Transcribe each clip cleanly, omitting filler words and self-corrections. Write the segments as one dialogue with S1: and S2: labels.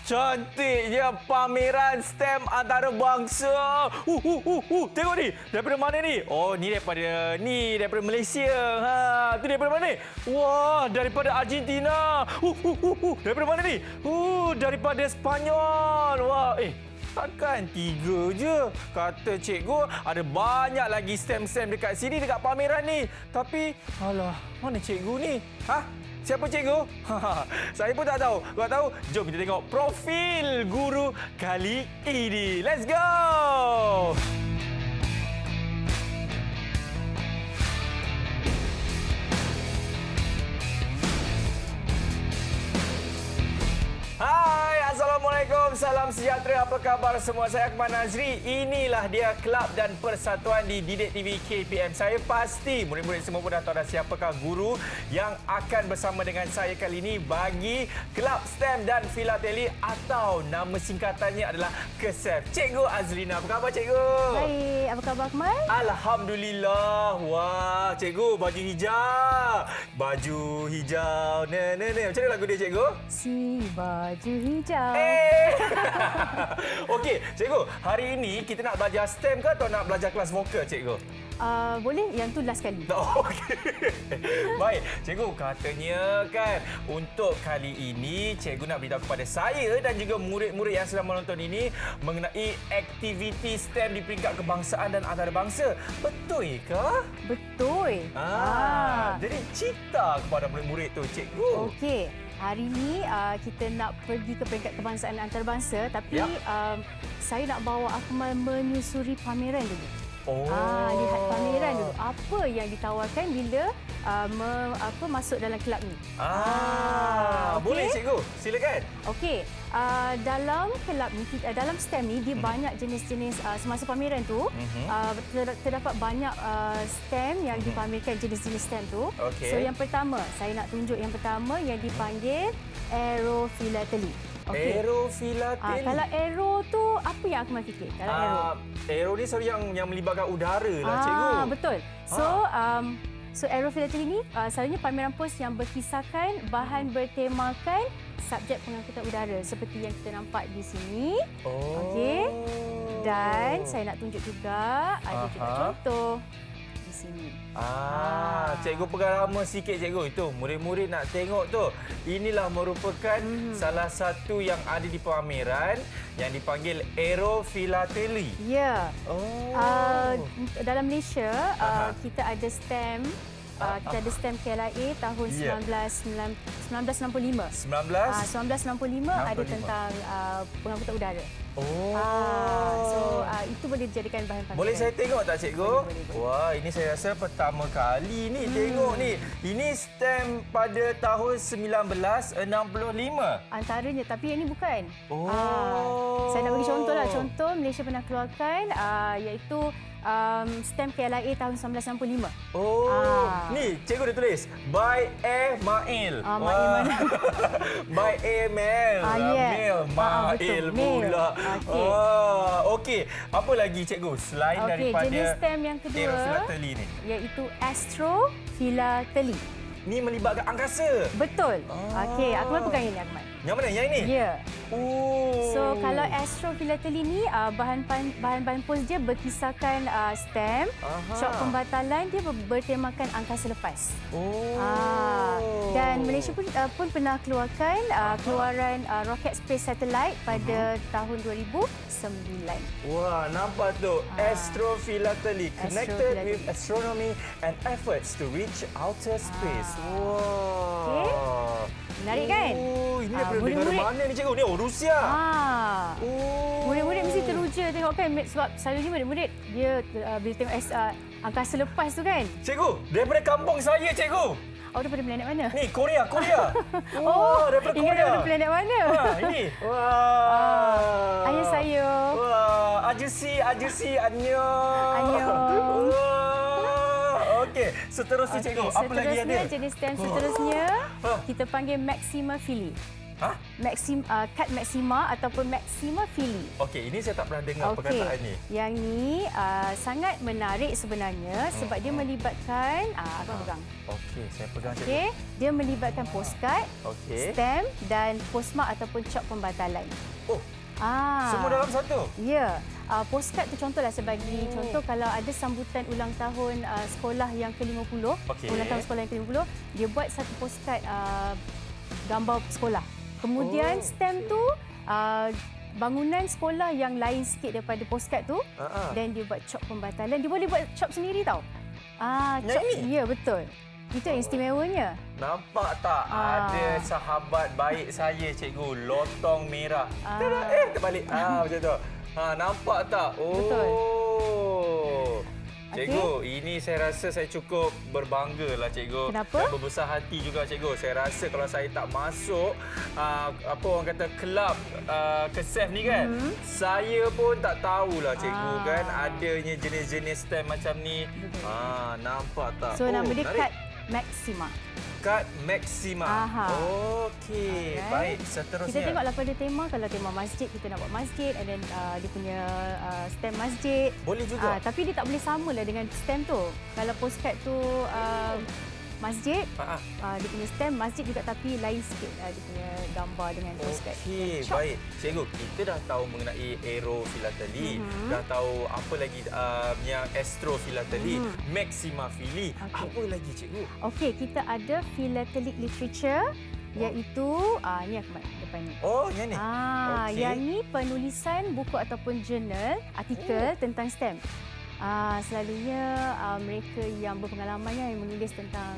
S1: Cantiknya pameran STEM antarabangsa. Tengok ni. Daripada mana ni? Oh, ni daripada Malaysia. Tu daripada mana ni? Wah, daripada Argentina. Daripada mana ni? Daripada Spanyol. Wah, takkan 3 je. Kata cikgu ada banyak lagi STEM-STEM dekat sini, dekat pameran ni. Tapi, alah, mana cikgu ni? Siapa cikgu? Saya pun tak tahu. Kau tahu? Jom kita tengok profil guru kali ini. Let's go! Hai, Assalamualaikum. Salam sejahtera. Apa khabar semua? Saya Akmal Nazri. Inilah dia kelab dan persatuan di Didik TV KPM. Saya pasti murid-murid semua pun dah tahu dah siapakah guru yang akan bersama dengan saya kali ini bagi kelab STEM dan Filateli atau nama singkatannya adalah KESEF. Cikgu Azlina. Apa khabar cikgu?
S2: Baik, apa khabar Akmal?
S1: Alhamdulillah. Wah, cikgu baju hijau. Baju hijau. Macam mana lagu dia cikgu?
S2: Si baju hijau.
S1: Okey, cikgu. Hari ini kita nak belajar STEM ke atau nak belajar kelas vokal, cikgu?
S2: Boleh, yang tu last kali.
S1: Okey. Baik, cikgu katanya kan untuk kali ini cikgu nak beritahu kepada saya dan juga murid-murid yang sedang menonton ini mengenai aktiviti STEM di peringkat kebangsaan dan antarabangsa. Betul ke?
S2: Betul.
S1: Jadi cerita kepada murid-murid tu, cikgu.
S2: Okey. Hari ini kita nak pergi ke peringkat kebangsaan antarabangsa, tapi saya nak bawa Akmal menyusuri pameran dulu. Lihat pameran dulu. Apa yang ditawarkan bila masuk dalam kelab ni.
S1: Okay. Boleh cikgu, silakan.
S2: Okey. Dalam kelab ni, dalam STEM ni, dia banyak jenis-jenis semasa pameran tu. Terdapat banyak STEM yang dipamerkan, jenis-jenis STEM tu.
S1: Okay.
S2: So yang pertama, saya nak tunjuk yang pertama yang dipanggil aerofilately. Okay.
S1: Aerofilateli.
S2: Kalau aero tu apa yang Akmal fikir? Kalau
S1: aero ni sorry yang melibatkan udara lah cikgu.
S2: Betul. So aerofilateli ni selalunya pameran pos yang berkisarkan bahan bertemakan subjek pengangkutan udara seperti yang kita nampak di sini. Okey. Dan saya nak tunjuk juga ada juga contoh di sini.
S1: Cikgu pengarama sikit cikgu. Itu murid-murid nak tengok tu. Inilah merupakan salah satu yang ada di pameran yang dipanggil aerofilateli.
S2: Ya. Dalam Malaysia kita ada STEM. Kita ada STEM KLIA tahun 1965. 1965 ada tentang pengangkutan udara. Itu boleh dijadikan bahan pameran.
S1: Boleh saya tengok tak cikgu?
S2: Boleh.
S1: Wah, ini saya rasa pertama kali ni tengok ni. Ini STEM pada tahun 1965.
S2: Antaranya, tapi yang ini bukan. Saya nak bagi contoh lah. Contoh Malaysia pernah keluarkan iaitu STEM KLIA tahun 1965.
S1: Ni cikgu dah tulis by A. Mail.
S2: Mail mana?
S1: By A. Mail. Mail pula. Okey. Apa lagi cikgu selain daripada
S2: jenis STEM yang kedua
S1: aerofilateli ni?
S2: Iaitu astrofilateli.
S1: Ni melibatkan angkasa.
S2: Betul. Okey, Akmal pegang ini Akmal.
S1: Yang mana? Yang ini?
S2: Ya. So kalau astrofilateli ni bahan pos dia berkisarkan STEM. Syok pembatalan dia bertemakan angkasa lepas. Dan Malaysia pun pernah keluarkan keluaran roket space satellite pada tahun 2009.
S1: Wah, nampak tu. Astrofilateli connected with astronomy and efforts to reach outer space. Wah.
S2: Menarik kan?
S1: Ini daripada negara mana ni cikgu? Ni Rusia.
S2: Murid-murid mesti teruja tengok kan, sebab selalunya murid-murid dia bila tengok angkasa lepas tu kan.
S1: Cikgu, daripada kampung saya cikgu.
S2: Daripada planet mana?
S1: Ni Korea. Daripada Korea.
S2: Daripada planet mana?
S1: Ini. Wah.
S2: Ayah saya.
S1: Wah, ajusi, annyeong. Okey, seterusnya cikgu. Apa lagi ada?
S2: Jenis STEM seterusnya kita panggil Maxima Phili.
S1: Hah?
S2: Cut maxima ataupun maxima fili.
S1: Okey, ini saya tak pernah dengar perkataan ni.
S2: Yang ni sangat menarik sebenarnya sebab dia melibatkan abang pegang.
S1: Okey, saya pegang cikgu.
S2: Okey, dia melibatkan postcard,
S1: Okey.
S2: stamp dan postmark ataupun cop pembatalan.
S1: Oh, semua dalam satu?
S2: Ya. Postcard tu contohlah saya bagi contoh kalau ada sambutan ulang tahun sekolah yang ke-50, ulang tahun sekolah yang ke-50, dia buat satu postcard gambar sekolah. Kemudian stamp tu bangunan sekolah yang lain sikit daripada postcard tu dan dia buat cop pembatalan. Dia boleh buat cop sendiri tau. Cop ini? Ya, betul. Itu yang istimewanya.
S1: Nampak tak ada sahabat baik saya cikgu, lotong merah. Terbalik. Macam tu. Nampak tak?
S2: Betul.
S1: Cikgu, ini saya rasa saya cukup berbanggalah cikgu.
S2: Kenapa?
S1: Dan berbesar hati juga cikgu. Saya rasa kalau saya tak masuk apa orang kata kelab KESEF ni kan, saya pun tak tahulah cikgu kan adanya jenis-jenis stamp macam ni. Nampak tak?
S2: So nama dia
S1: menarik.
S2: cut maxima.
S1: Cut maxima. Okey, baik. Seterusnya.
S2: Kita tengoklah pada tema. Kalau tema masjid, kita nak buat masjid and then dia punya stamp masjid.
S1: Boleh juga.
S2: Tapi dia tak boleh samalah dengan stamp tu. Kalau postcard tu masjid, dia punya stamp masjid juga tapi lain sikit dia punya gambar dengan postcard.
S1: Okey, baik. Cikgu, kita dah tahu mengenai aerofilateli, dah tahu apa lagi yang astrofilateli, maxima fili. Apa lagi cikgu?
S2: Okey, kita ada philatelic literature iaitu ni Ahmad depan ni.
S1: Oh, yang ni.
S2: Yang ni penulisan buku ataupun jurnal, artikel tentang stamp. Selalunya mereka yang berpengalaman yang menulis tentang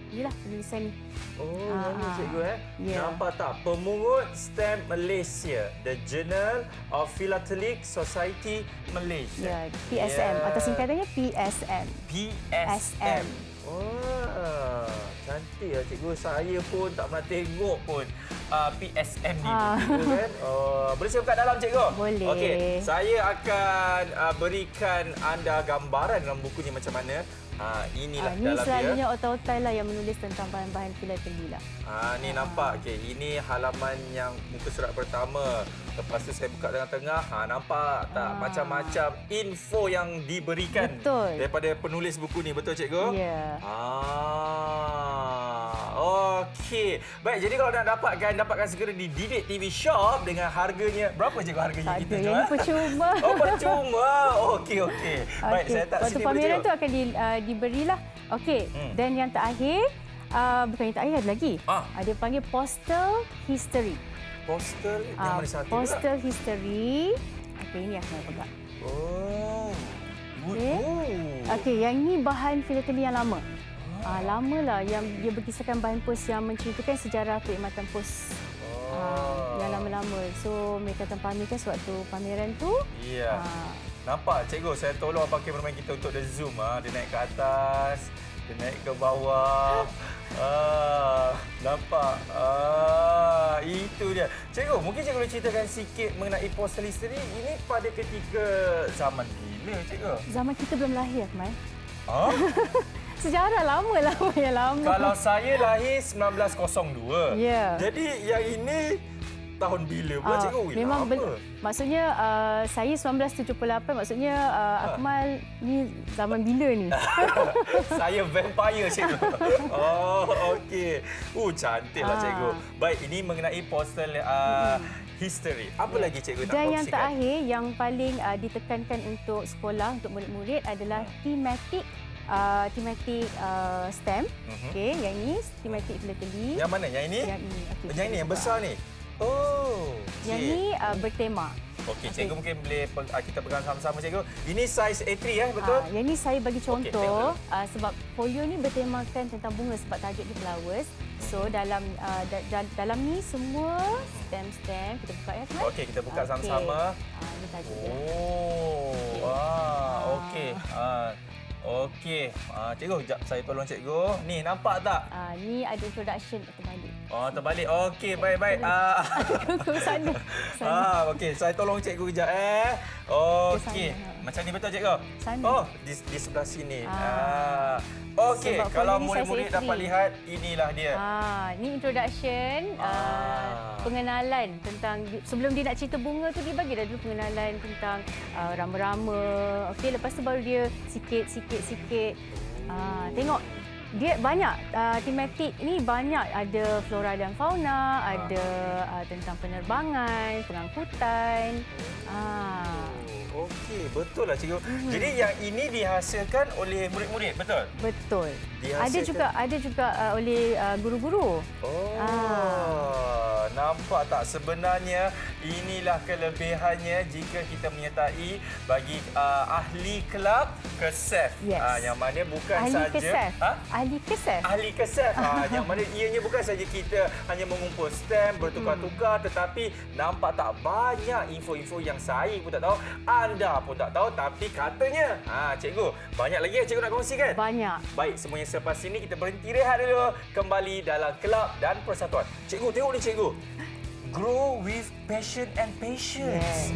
S2: inilah penulisan ni.
S1: Yang ni cikgu
S2: Yeah.
S1: Nampak tak? Pemungut Stamp Malaysia, The Journal of Philatelic Society Malaysia.
S2: PSM atau singkatannya PSM.
S1: PSM. Cantik lah cikgu. Saya pun tak pernah tengok pun PSM ni cikgu kan. Boleh saya buka dalam cikgu?
S2: Boleh.
S1: Okey, saya akan berikan anda gambaran dalam buku ni macam mana. Inilah
S2: Ini
S1: dalam
S2: selalunya
S1: dia.
S2: otak-otak lah yang menulis tentang bahan-bahan filateli lah.
S1: Ni nampak. Okey, ini halaman yang muka surat pertama. Lepas tu saya buka tengah-tengah. Nampak tak? Macam-macam info yang diberikan.
S2: Betul.
S1: Daripada penulis buku ni. Betul cikgu?
S2: Ya.
S1: Okey. Baik, jadi kalau nak dapatkan segera di Didik TV Shop dengan harganya. Berapa cikgu harganya
S2: Tak
S1: kita
S2: ada,
S1: jual?
S2: yang percuma.
S1: Percuma. Okey. Baik, saya tak
S2: Waktu
S1: sini boleh
S2: pameran
S1: cikgu.
S2: tu akan diberilah. Okey. Dan yang terakhir, bukan yang terakhir, ada lagi. Dia panggil postal history.
S1: Postal yang mana satu
S2: Postal history. Okey, ini aku nak pegang.
S1: Good.
S2: Okey, yang ni bahan filateli yang lama. Lamalah yang dia berkisahkan bahan pos yang menceritakan sejarah perkhidmatan pos. Yang lama-lama. So, mereka akan pamerkan sewaktu pameran tu.
S1: Ya. Nampak cikgu, saya tolong abang kameraman kita untuk dia zoom. Dia naik ke atas, dia naik ke bawah. Nampak. Itu dia. Cikgu, mungkin cikgu boleh ceritakan sikit mengenai postal history. Ini pada ketika zaman bila cikgu?
S2: Zaman kita belum lahir, Akmal. Sejarah lama yang lama.
S1: Kalau saya lahir 1902.
S2: Ya.
S1: Jadi yang ini tahun bila pula cikgu?
S2: Memang
S1: lama.
S2: maksudnya saya 1978, maksudnya Akmal ni zaman bila ni?
S1: Saya vampire cikgu. Okey. Cantiklah cikgu. Baik, ini mengenai postal history. Apa lagi cikgu nak
S2: Dan yang
S1: kongsikan?
S2: terakhir yang paling ditekankan untuk sekolah, untuk murid-murid adalah thematic stamp. Okey, yang ini thematic filateli.
S1: Yang mana? Yang ini?
S2: Yang ini. Okay,
S1: yang ini yang besar ni. Okay.
S2: Yang ini bertema.
S1: Okey, cikgu mungkin boleh kita pegang sama-sama cikgu. Ini saiz A3 betul?
S2: Yang ini saya bagi contoh
S1: tengok
S2: sebab folio ni bertemakan tentang bunga sebab tajuk dia flowers. So dalam dalam ni semua stamp kita buka ya kan?
S1: Okey, kita buka sama-sama.
S2: Ini tajuk dia.
S1: Okey. Okey. Cikgu, sekejap saya tolong cikgu. Ni, nampak tak?
S2: Ni ada introduction terbalik.
S1: Oh, terbalik. Okey, baik-baik.
S2: Ke sana. Sana.
S1: Okey, saya tolong cikgu kejap Okey.
S2: sana.
S1: Macam ni betul cikgu?
S2: Sana.
S1: Oh, di sebelah sini. Okey,
S2: Sebab
S1: kalau
S2: folio ni
S1: murid-murid
S2: size
S1: dapat
S2: A3.
S1: lihat, inilah dia.
S2: Ni introduction, pengenalan tentang sebelum dia nak cerita bunga tu dia bagi dah dulu pengenalan tentang rama-rama. Okey, lepas tu baru dia sikit. Tengok dia banyak tematik ni, banyak ada flora dan fauna, ada tentang penerbangan, pengangkutan.
S1: Okey, betul lah cikgu. Jadi yang ini dihasilkan oleh murid-murid, betul?
S2: Betul.
S1: Dihasilkan.
S2: Ada juga oleh guru-guru.
S1: Nampak tak, sebenarnya inilah kelebihannya jika kita menyertai bagi ahli kelab KESEF.
S2: Yes.
S1: Yang mana bukan
S2: Ahli
S1: saja
S2: KESEF. Ahli KESEF.
S1: Ahli KESEF. Yang mana ianya bukan saja kita hanya mengumpul stem, bertukar-tukar, tetapi nampak tak banyak info-info yang saya pun tak tahu, anda pun tak tahu, tapi katanya cikgu, banyak lagi yang cikgu nak kongsikan.
S2: Banyak.
S1: Baik, semuanya selepas ini kita berhenti rehat dulu. Kembali dalam Kelab dan Persatuan. Cikgu, tengok ni cikgu. Grow with passion and patience.
S2: Yes.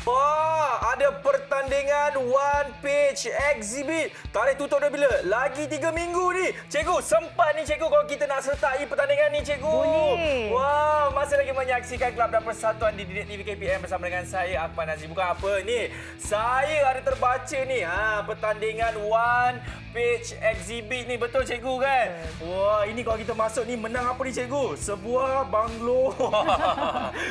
S1: Wah, ada pertandingan One Page Exhibit. Tarikh tutup dah bila? Lagi 3 minggu ni. Cikgu, sempat ni cikgu kalau kita nak sertai pertandingan ni cikgu.
S2: Boleh.
S1: Wah, masih lagi menyaksikan Kelab dan Persatuan di Didik TV KPM bersama dengan saya Akmal Nazri. Bukan apa ni, saya ada terbaca ni pertandingan One Page Exhibit ni. Betul cikgu kan? Wah, ini kalau kita masuk ni menang apa ni cikgu? Sebuah banglo.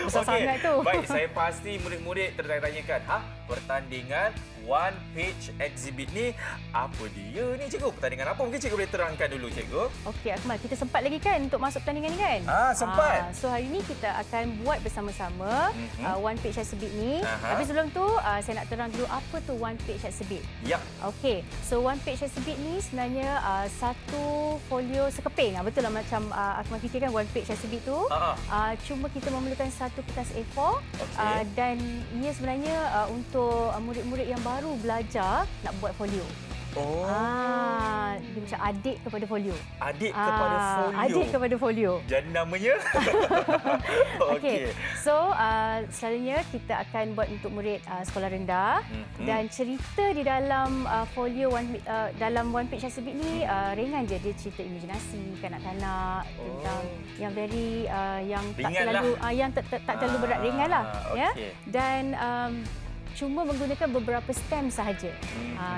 S2: Besar sangat tu.
S1: Baik, saya pasti murid-murid tertanya-tanyakan, pertandingan One Page Exhibit ni apa dia ni cikgu? Pertandingan apa? Mungkin cikgu boleh terangkan dulu cikgu.
S2: Okey Akmal, kita sempat lagi kan untuk masuk pertandingan ni kan?
S1: Sempat.
S2: So hari ni kita akan buat bersama-sama One Page Exhibit ni. Tapi sebelum tu saya nak terang dulu apa tu One Page Exhibit.
S1: Ya.
S2: Okey, so One Page Exhibit ni sebenarnya satu folio sekeping. Betul lah macam Akmal fikirkan One Page Exhibit tu. Cuma kita memerlukan satu kertas A4 dan ia sebenarnya untuk murid-murid yang baru belajar nak buat folio. Dia macam adik kepada folio.
S1: Adik kepada folio.
S2: Adik kepada folio.
S1: Jadi namanya?
S2: Okey. So, selalunya kita akan buat untuk murid sekolah rendah dan cerita di dalam folio dalam One Page Exhibit ni ringan je. Dia cerita imajinasi kanak-kanak tentang yang very yang
S1: ringan
S2: tak terlalu berat, ringan lah. Ya.
S1: Okay.
S2: Dan cuma menggunakan beberapa stem sahaja.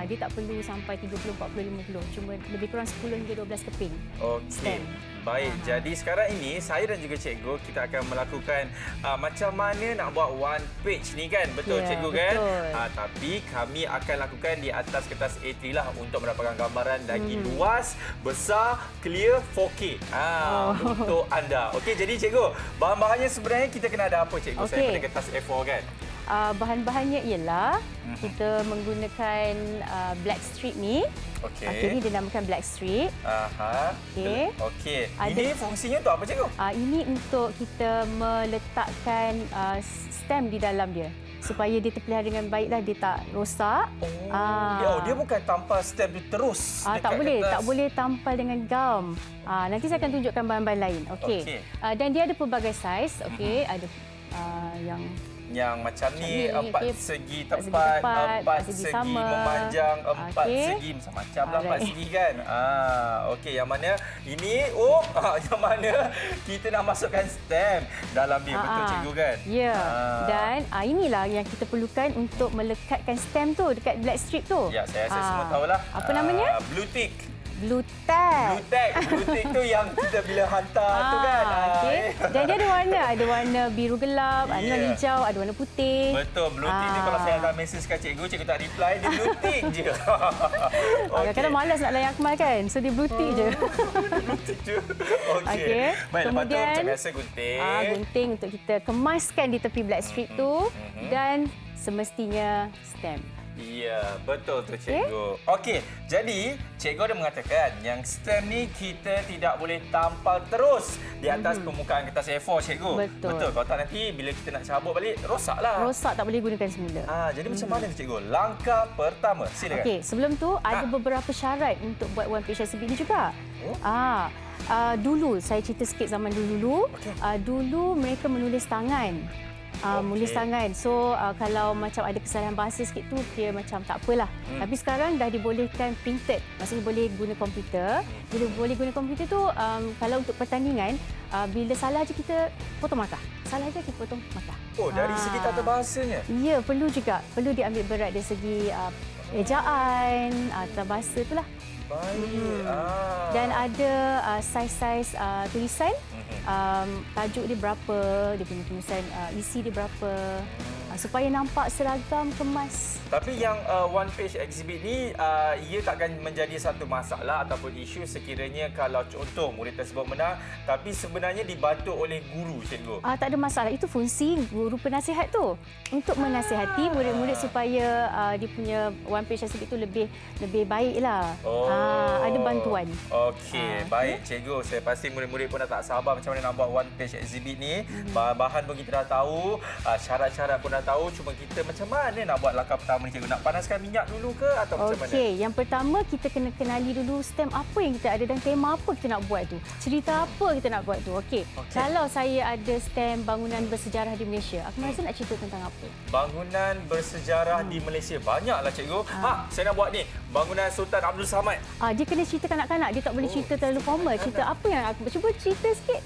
S2: Dia tak perlu sampai 30, 40, 50. Cuma lebih kurang 10 hingga 12 keping.
S1: Okey. Baik, jadi sekarang ini saya dan juga cikgu kita akan melakukan macam mana nak buat one page ni kan. Betul cikgu kan?
S2: Betul.
S1: Tapi kami akan lakukan di atas kertas A3 lah untuk mendapatkan gambaran lagi luas, besar, clear, 4K. Untuk anda. Okey, jadi cikgu, bahan-bahannya sebenarnya kita kena ada apa cikgu? Saya pada kertas A4 kan?
S2: Bahan-bahannya ialah kita menggunakan black strip ni. Okey, ni dinamakan black strip. Okey.
S1: Ini fungsinya untuk apa cikgu?
S2: Ini untuk kita meletakkan stem di dalam dia supaya dia terpelihara dengan baiklah, dia tak rosak.
S1: Dia bukan tampal stem tu terus dekat
S2: tak boleh,
S1: kertas.
S2: tak boleh tampal dengan gam. Nanti saya akan tunjukkan bahan-bahan lain. Okey. Dan dia ada pelbagai saiz. Okey, ada yang
S1: macam ni, 4 segi tepat, 4 segi
S2: sama,
S1: memanjang, 4 segi macam-macam lah 4 segi kan. Okey, yang mana ini yang mana kita nak masukkan stem dalam dia. Betul cikgu kan?
S2: Ya. Dan inilah yang kita perlukan untuk melekatkan stem tu dekat black strip tu.
S1: Ya, saya rasa semua tahulah.
S2: Apa namanya?
S1: Blue tick.
S2: Blue tag.
S1: Blue tick tu yang kita bila hantar tu kan.
S2: Dan dia ada warna biru gelap, ada warna hijau, ada warna putih.
S1: Betul, blue tick ni kalau saya hantar mesej kat cikgu tak reply, dia blue tick je.
S2: Kadang-kadang malas nak layan Akmal kan, so dia blue tick je.
S1: Blue tick je. Okey. Baik, lepas tu macam biasa gunting.
S2: Gunting untuk kita kemaskan di tepi black strip tu dan semestinya stem.
S1: Ya, betul tu cikgu. Okey, jadi cikgu ada mengatakan yang stem ni kita tidak boleh tampal terus di atas permukaan kertas A4 cikgu.
S2: Betul.
S1: Kalau tak nanti bila kita nak cabut balik rosaklah.
S2: Rosak, tak boleh gunakan semula.
S1: Jadi macam mana tu cikgu? Langkah pertama, silakan.
S2: Okey, sebelum tu ada beberapa syarat untuk buat one page exhibit ni juga. Dulu saya cerita sikit zaman dulu. Dulu mereka menulis tangan. Menulis tangan. So kalau macam ada kesalahan bahasa sikit tu dia macam tak apalah. Tapi sekarang dah dibolehkan printed. Maksudnya boleh guna komputer. Bila boleh guna komputer tu kalau untuk pertandingan bila salah je kita potong markah. Salah je kita potong markah.
S1: Dari segi tata bahasanya.
S2: Ya, perlu juga. Perlu diambil berat dari segi ejaan, tata bahasa itulah.
S1: Baik.
S2: Dan ada saiz-saiz tulisan. Tajuk dia berapa, dia punya tulisan isi dia berapa, supaya nampak seragam, kemas.
S1: Tapi yang one page exhibit ni ia takkan menjadi satu masalah ataupun isu sekiranya kalau contoh murid tersebut menang tapi sebenarnya dibantu oleh guru cikgu.
S2: Tak ada masalah, itu fungsi guru penasihat tu untuk menasihati murid-murid supaya dia punya one page exhibit tu lebih baiklah. Ada bantuan.
S1: Okey, baik cikgu. Saya pasti murid-murid pun dah tak sabar macam mana nak buat one page exhibit ni. Bahan pun kita dah tahu, syarat-syarat pun dah tahu. Cuma kita macam mana nak buat langkah pertama ni cikgu? Nak panaskan minyak dulu ke atau macam mana?
S2: Okey, yang pertama kita kena kenali dulu stem apa yang kita ada dan tema apa kita nak buat tu. Cerita apa kita nak buat tu. Okey. Kalau saya ada stem bangunan bersejarah di Malaysia, aku rasa nak cerita tentang apa?
S1: Bangunan bersejarah di Malaysia. Banyaklah cikgu. Saya nak buat ni. Bangunan Sultan Abdul Samad.
S2: Dia kena cerita kanak-kanak. Dia tak boleh cerita terlalu formal. Cerita apa yang aku cuba cerita sikit.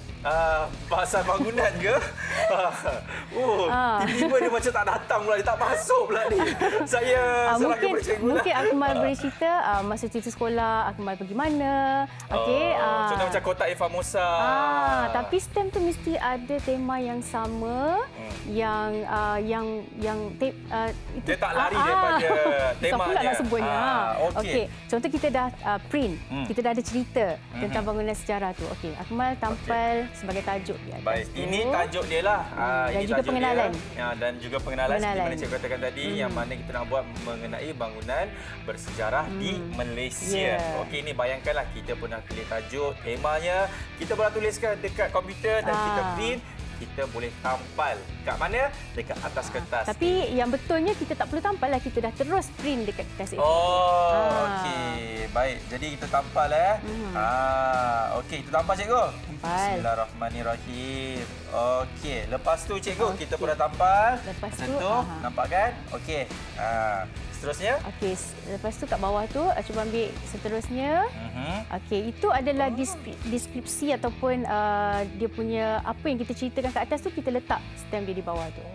S1: Pasal bangunan ke? Tiba-tiba dia macam tak datang pula. Dia tak masuk pula ni. Saya serahkan pada cikgu
S2: mungkin Akmal boleh cerita masa cerita sekolah, Akmal pergi mana. Okey.
S1: Contoh macam Kotak Famosa.
S2: Tapi stem tu mesti ada tema yang sama.
S1: Dia tak lari daripada temanya.
S2: Susah pula nak sebutnya. Okey. Contoh kita dah print. Kita dah ada cerita tentang bangunan sejarah tu. Okey. Akmal tampal sebagai tajuk dia.
S1: Baik, ini tajuk dia lah.
S2: Dan
S1: ini
S2: juga pengenalan.
S1: Dan juga pengenalan seperti mana cikgu katakan tadi, yang mana kita nak buat mengenai bangunan bersejarah di Malaysia. Okey, ini bayangkanlah kita pun dah pilih tajuk, temanya, kita boleh tuliskan dekat komputer dan kita print. Kita boleh tampal. Kat mana? Dekat atas kertas.
S2: Tapi yang betulnya kita tak perlu tampal lah. Kita dah terus print dekat kertas itu.
S1: Okey. Baik. Jadi kita tampal okey, kita tampal cikgu.
S2: Tampal.
S1: Bismillahirrahmanirrahim. Okey. Lepas tu cikgu, kita pun dah tampal.
S2: Lepas
S1: macam
S2: tu,
S1: nampak kan? Okey. Seterusnya?
S2: Okey, lepas tu kat bawah tu cuba ambil seterusnya. Okey, itu adalah deskripsi ataupun dia punya apa yang kita ceritakan kat atas tu kita letak stem dia di bawah tu.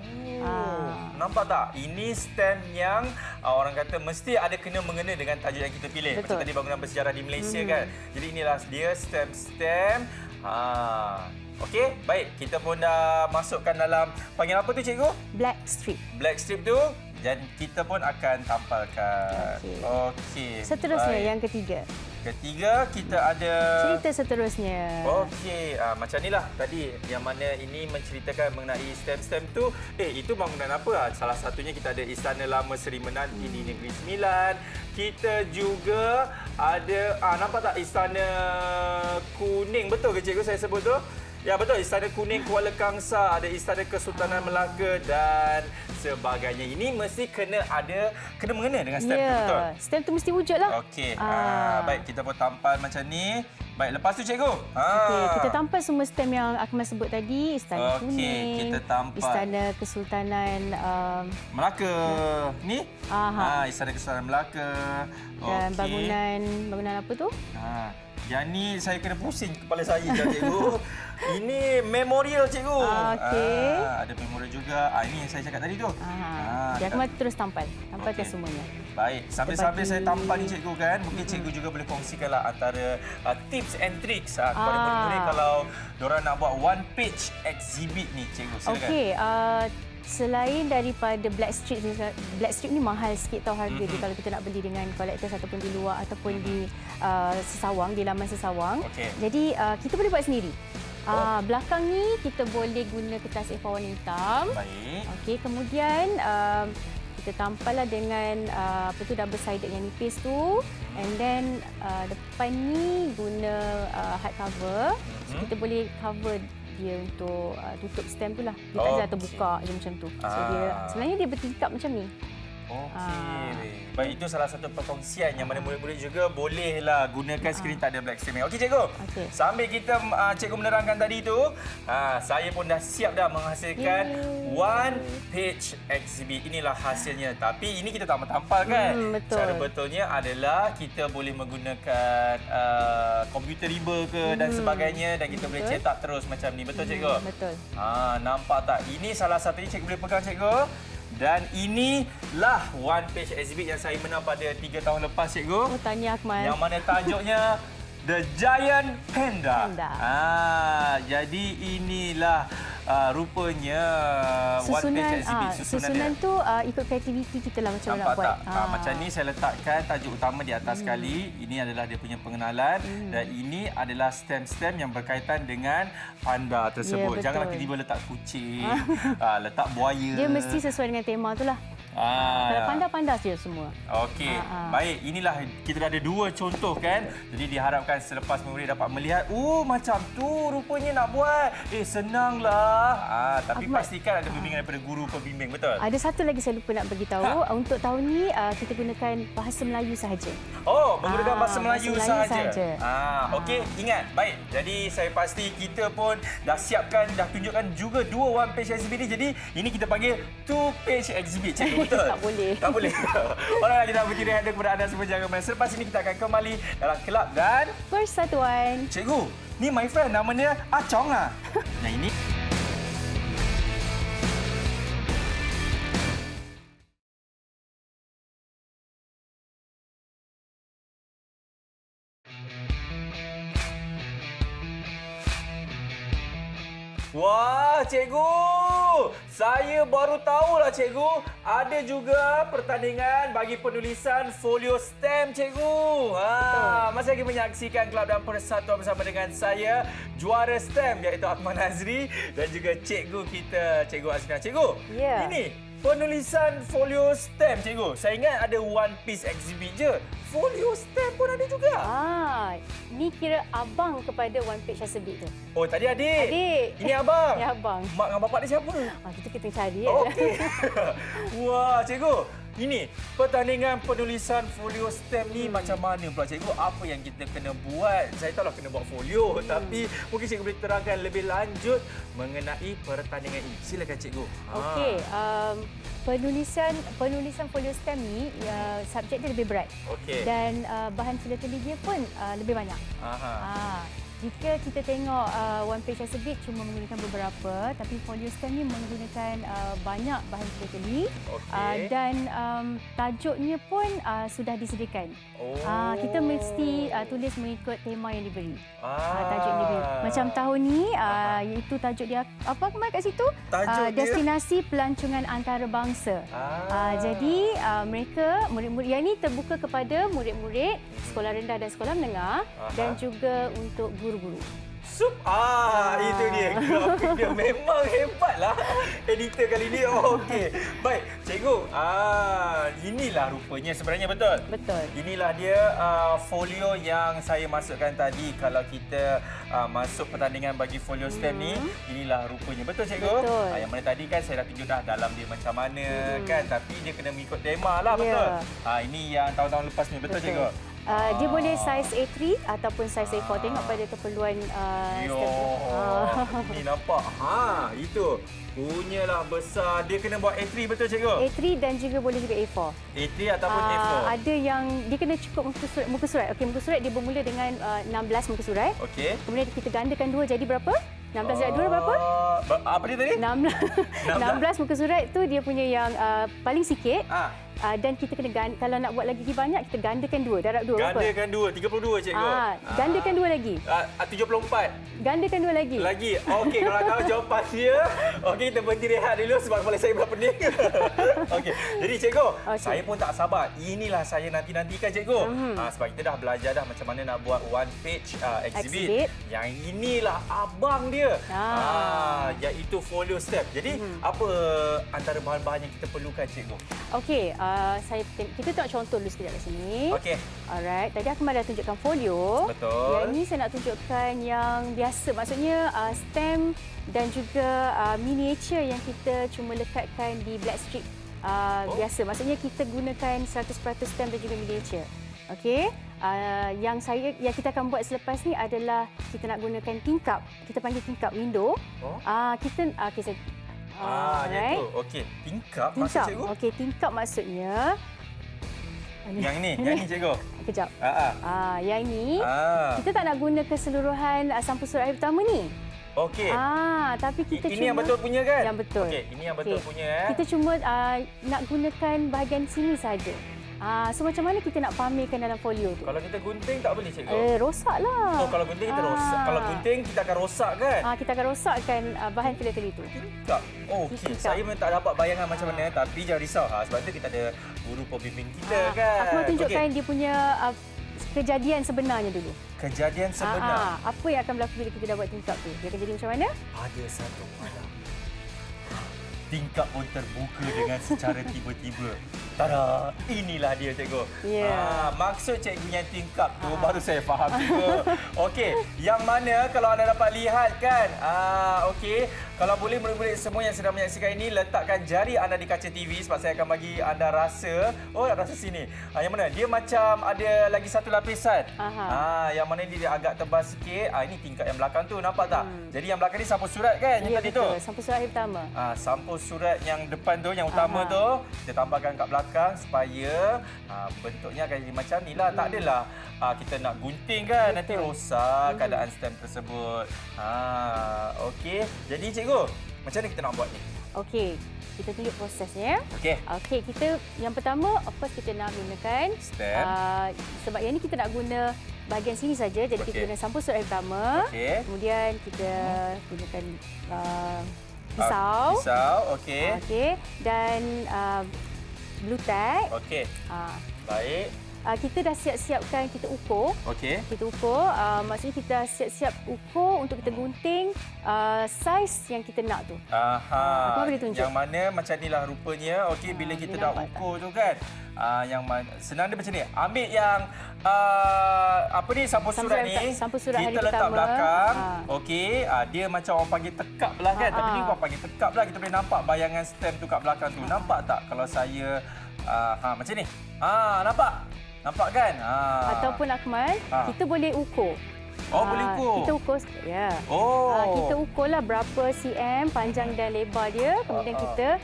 S1: Nampak tak? Ini stem yang orang kata mesti ada kena-mengena dengan tajuk yang kita pilih.
S2: Betul.
S1: Macam tadi bangunan bersejarah di Malaysia kan. Jadi inilah dia stem-stem. Okey, baik. Kita pun dah masukkan dalam, panggil apa tu cikgu?
S2: Black strip.
S1: Black strip tu. Dan kita pun akan tampalkan. Okey.
S2: Seterusnya
S1: baik.
S2: yang ketiga.
S1: Ketiga, kita ada
S2: cerita seterusnya.
S1: Okey, macam inilah tadi yang mana ini menceritakan mengenai stem-stem tu. Itu bangunan apa? Salah satunya kita ada Istana Lama Seri Menanti di Negeri Sembilan. Kita juga ada nampak tak Istana Kuning, betul ke cikgu saya sebut tu? Ya betul, Istana Kuning Kuala Kangsar, ada Istana Kesultanan Melaka dan sebagainya. Ini mesti kena mengena dengan stem tu, betul?
S2: Stem tu mesti wujud lah.
S1: Okey, baik, kita pun tampal macam ni. Baik, lepas tu cikgu.
S2: Okey, kita tampal semua stem yang Akmal sebut tadi. Istana Kuning,
S1: kita tampal
S2: Istana Kesultanan
S1: Melaka. Ni? Istana Kesultanan Melaka.
S2: Dan bangunan apa tu?
S1: Yang ni saya kena pusing kepala saya cikgu. Ini memorial cikgu.
S2: Okey.
S1: Ada memorial juga. Ini yang saya cakap tadi tu.
S2: Akmal terus tampalkan semuanya.
S1: Baik, sambil-sambil saya tampal ni cikgu kan, mungkin cikgu juga boleh kongsikanlah antara tips and tricks kepada murid-murid kalau diorang nak buat one page exhibit ni cikgu. Silakan.
S2: Okey, selain daripada black strip ni mahal sikit tau harga dia kalau kita nak beli dengan collectors ataupun di luar ataupun di sesawang, di laman sesawang. Jadi kita boleh buat sendiri. Belakang ni kita boleh guna kertas A4 warna hitam.
S1: Baik.
S2: Okey, kemudian kita tampal lah dengan double sided yang nipis tu. And then depan ni guna hardcover. So, kita boleh cover dia untuk tutup stem tu lah. Dia tak ada terbuka je macam tu. So dia sebenarnya dia bertingkap macam ni.
S1: Okey. Baik, itu salah satu perkongsian yang mana murid-murid juga bolehlah gunakan skrin tak ada black stem. Okey cikgu.
S2: Okey.
S1: Sambil kita cikgu menerangkan tadi tu, saya pun dah siap dah menghasilkan one page exhibit. Inilah hasilnya. Tapi ini kita tak tampal kan?
S2: Betul.
S1: Cara betulnya adalah kita boleh menggunakan komputer riba ke dan sebagainya dan kita boleh cetak terus macam ni. Betul cikgu?
S2: Betul.
S1: Nampak tak? Ini salah satunya cikgu boleh pegang cikgu. Dan inilah one page exhibit yang saya menang pada 3 tahun lepas cikgu.
S2: Oh, tahniah Akmal.
S1: Yang mana tajuknya The Giant Panda. Jadi inilah rupanya one page exhibit
S2: susunan
S1: dia.
S2: tu ikut kreativiti kita lah macam mana nak buat.
S1: Macam ni saya letakkan tajuk utama di atas sekali. Ini adalah dia punya pengenalan dan ini adalah stem-stem yang berkaitan dengan panda tersebut.
S2: Ya,
S1: janganlah tiba-tiba letak kucing, letak buaya.
S2: Dia mesti sesuai dengan tema tu lah. Kalau panda-panda je semua.
S1: Okey. Baik, inilah kita dah ada 2 contoh kan. Jadi diharapkan selepas murid dapat melihat, macam tu rupanya nak buat. Senanglah. Tapi pastikan ada bimbingan daripada guru pembimbing, betul?
S2: Ada satu lagi saya lupa nak beritahu. Untuk tahun ni kita gunakan bahasa Melayu sahaja.
S1: Menggunakan bahasa Melayu sahaja. Okey, ingat. Baik. Jadi saya pasti kita pun dah siapkan, dah tunjukkan juga 2 one page exhibit ni. Jadi ini kita panggil two page exhibit, cikgu. Betul?
S2: Tak boleh.
S1: Tak boleh. Orang kita beri rehat kepada anda semua, jangan mana. Selepas ini kita akan kembali dalam kelab dan
S2: Persatuan.
S1: Cikgu, ni my friend namanya Acong lah. Nah ini wah, cikgu! Saya baru tahulah, cikgu. Ada juga pertandingan bagi penulisan folio stem, cikgu. Masih lagi menyaksikan Kelab dan Persatuan bersama dengan saya, juara stem iaitu Akmal Nazri dan juga cikgu kita, Cikgu Azrina. Cikgu, ini penulisan folio stem, cikgu. Saya ingat ada one piece exhibit je. Folio stem pun ada juga.
S2: Ni kira abang kepada one page exhibit tu.
S1: Oh, tadi adik. Ini abang.
S2: Ini abang.
S1: Mak dengan bapak dia siapa?
S2: Kita cari.
S1: Okey. Wah, cikgu. Ini pertandingan penulisan folio stem ni macam mana pula, cikgu? Apa yang kita kena buat? Saya tahulah kena buat folio, tapi mungkin cikgu boleh terangkan lebih lanjut mengenai pertandingan ini. Silakan, cikgu.
S2: Okey, penulisan folio stem ni subjek dia lebih berat.
S1: Okey.
S2: Dan bahan filateli dia pun lebih banyak. Jika kita tengok one page exhibit cuma menggunakan beberapa, tapi folio stem ni menggunakan banyak bahan filateli. Dan tajuknya pun sudah disediakan. Kita mesti tulis mengikut tema yang diberi. Tajuk yang diberi. Macam tahun ni iaitu tajuk dia apa kemarin kat situ? Destinasi pelancongan antarabangsa. Jadi mereka murid-murid yang ini terbuka kepada murid-murid sekolah rendah dan sekolah menengah dan juga untuk guru-guru.
S1: Itu dia. Grafik dia memang hebatlah editor kali ni. Okey. Baik, cikgu. Inilah rupanya sebenarnya, betul?
S2: Betul.
S1: Inilah dia folio yang saya masukkan tadi kalau kita masuk pertandingan bagi folio stem ni. Inilah rupanya. Betul, cikgu?
S2: Betul.
S1: Yang mana tadi kan saya dah tunjuk dah dalam dia macam mana kan, tapi dia kena mengikut tema lah, betul? Ini yang tahun-tahun lepas ni. Betul, cikgu?
S2: Dia boleh saiz A3 ataupun saiz A4, tengok pada keperluan
S1: Ni nampak. Itu. Punyalah besar. Dia kena buat A3, betul, cikgu?
S2: A3 dan juga boleh juga A4.
S1: A3 ataupun A4.
S2: Ada yang dia kena cukup muka surat. Okey, muka surat dia bermula dengan 16 muka surat.
S1: Okey.
S2: Kemudian kita gandakan 2 jadi berapa? 16 darab 2 berapa?
S1: Apa dia tadi?
S2: 16 muka surat tu dia punya yang paling sikit. Dan kita kena kalau nak buat lagi banyak, kita gandakan 2. Darab 2 berapa?
S1: Gandakan 2, 32 cikgu.
S2: Gandakan 2 lagi.
S1: 74.
S2: Gandakan 2 lagi.
S1: Lagi. Okey, kalau tahu jawapan dia, okey kita berhenti rehat dulu sebab kepala saya pula pening. Okey. Jadi cikgu, saya pun tak sabar. Inilah saya nanti-nantikan cikgu. Sebab kita dah belajar dah macam mana nak buat one page exhibit. Yang inilah abang dia. Iaitu folio step. Jadi apa antara bahan-bahan yang kita perlukan cikgu?
S2: Okey, kita tengok contoh dulu sekejap kat sini.
S1: Okey.
S2: Alright, tadi Akmal dah tunjukkan folio.
S1: Betul.
S2: Yang ini saya nak tunjukkan yang biasa. Maksudnya stamp dan juga miniature yang kita cuma lekatkan di black strip biasa. Maksudnya kita gunakan 100% stamp dan juga miniature. Okey. Yang kita akan buat selepas ni adalah kita nak gunakan tingkap. Kita panggil tingkap window.
S1: Yang tu. Okey. Tingkap maksud cikgu?
S2: Okey, tingkap maksudnya
S1: yang ni cikgu.
S2: Kejap. Yang ni kita tak nak guna keseluruhan sampul surat hari pertama ni.
S1: Okey.
S2: Tapi kita
S1: ini yang betul punya kan?
S2: Yang betul.
S1: Okey, ini yang betul punya.
S2: Kita cuma nak gunakan bahagian sini saja. So macam mana kita nak pamerkan dalam folio tu?
S1: Kalau kita gunting tak boleh cikgu?
S2: Rosaklah.
S1: Oh, kalau gunting kita rosak. Kalau gunting kita akan rosak kan?
S2: Kita akan rosakkan bahan filatelis itu.
S1: Tingkap. Okey, saya memang tak dapat bayangan macam mana tapi jangan risau. Sebab tu kita ada guru pembimbing kita kan.
S2: Aku nak tunjukkan dia punya kejadian sebenarnya dulu.
S1: Kejadian sebenar.
S2: Apa yang akan berlaku bila kita dah buat tingkap tu? Dia akan jadi macam mana?
S1: Ada satu malam. Tingkap pun terbuka dengan secara tiba-tiba. Tada! Inilah dia cikgu. Maksud cikgu yang tingkap tu baru saya faham cikgu. Okey, yang mana kalau anda dapat lihat kan? Okey, kalau boleh murid-murid semua yang sedang menyaksikan ini letakkan jari anda di kaca TV sebab saya akan bagi anda rasa. Rasa sini. Yang mana? Dia macam ada lagi satu lapisan. Yang mana dia agak tebal sikit. Ini tingkap yang belakang tu, nampak tak? Jadi yang belakang ni sampul surat kan? Yang tadi tu.
S2: Sampul surat yang pertama.
S1: Sampul surat yang depan tu, yang utama tu, kita tambahkan kat belakang supaya bentuknya akan jadi macam ni lah. Tak adalah kita nak gunting kan, nanti rosak keadaan stamp tersebut. Okey, jadi cikgu, macam mana kita nak buat ni?
S2: Okey, kita tunjuk prosesnya. Okey, kita yang pertama, of course kita nak gunakan
S1: stamp.
S2: Sebab yang ni kita nak guna bahagian sini saja, jadi kita guna sampul surat yang pertama. Kemudian kita gunakan pisau.
S1: Okey.
S2: Dan blue tack.
S1: Okey. Baik.
S2: Kita dah siap-siapkan, kita ukur. Kita ukur, maksudnya kita siap-siap ukur untuk kita gunting saiz yang kita nak tu. Apa boleh tunjuk?
S1: Yang mana macam inilah rupanya. Okey, bila kita dah ukur tu kan. Yang senang dia macam ni. Ambil yang sampul surat ni.
S2: Sampul surat
S1: kita letak belakang. Okey, dia macam orang panggil tekap lah kan. Tapi ni orang panggil tekap lah. Kita boleh nampak bayangan stamp tu kat belakang tu. Nampak tak kalau saya macam ni? Nampak? Nampak kan?
S2: Ataupun Akmal, kita boleh ukur.
S1: Boleh ukur?
S2: Kita ukur, ya. Kita ukurlah berapa cm panjang dan lebar dia. Kemudian kita,